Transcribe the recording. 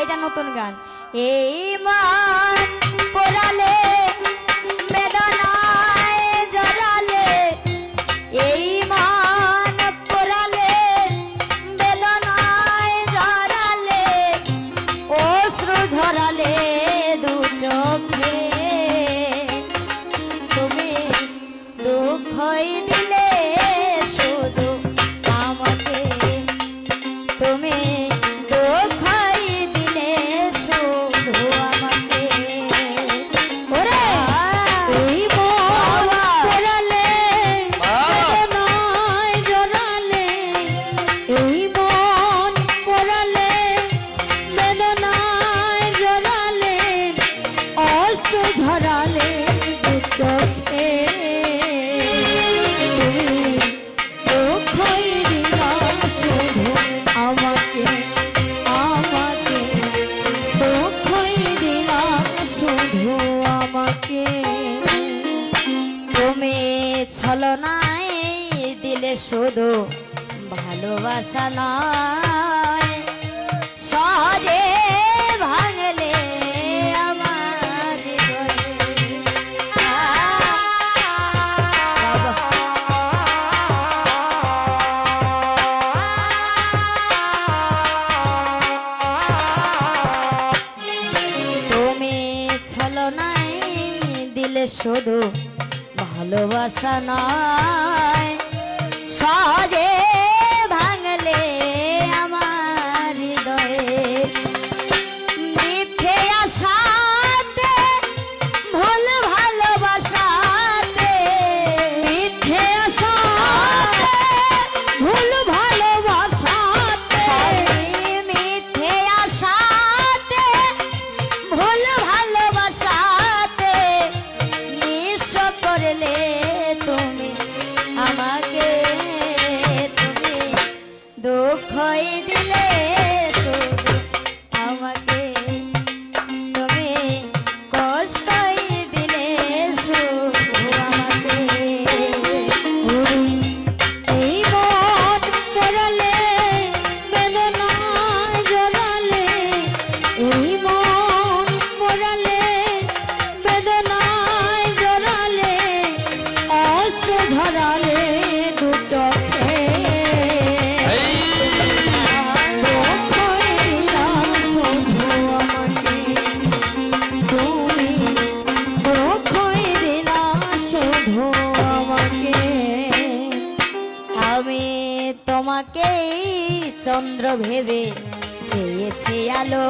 এটা নতুন গান। এই মান পোড়ালে বেদনায় জড়ালে, এই মান পোড়ালে বেদনায় জড়ালে, অশ্রু ঝরালে দু চোখে, তুমি দুঃখই দিলে শুধু আমাকে, তুমি দুঃখই দিলে শুধু আমাকে। ওরে এই মন পোড়ালে বেদনায় জড়ালে, এই মন পোড়ালে বেদনায় জড়ালে, অশ্রু ঝরালে দু চোখে, দুঃখই দিলা শুধু আমাকে, আমাকে দুঃখই দিলা শুধু আমাকে। তুমি ছলনায় দিলে শুধু ভালোবাসা নয়, সহজে ভাঙলে আমার হৃদয়। তুমি ছলনায় দিলে শুধু ভালোবাসা নয়, সহজে ভাঙলে আমার হৃদয়ে। মিথ্যে আশাতে ভুল ভালোবাসাতে, মিথ্যে আশাতে ভুল ভালোবাসাতে, মিথ্যে আশাতে ভুল ভালোবাসাতে, নিঃস্ব করলে তুমি আমাকে, তুমি দুঃখই দিলে শুধু আমাকে, তুমি কষ্টই দিলে শুধু আমাকে। এই মন পোড়ালে বেদনায় জড়ালে, এই মন পোড়ালে বেদনায় জড়ালে, অশ্রু ঝরালে দু চোখে, দুঃখই দিলা শুধু আমাকে, তুমি দুঃখই দিলা শুধু আমাকে। আমি তোমাকেই চন্দ্র ভেবে চেয়েছি আলো,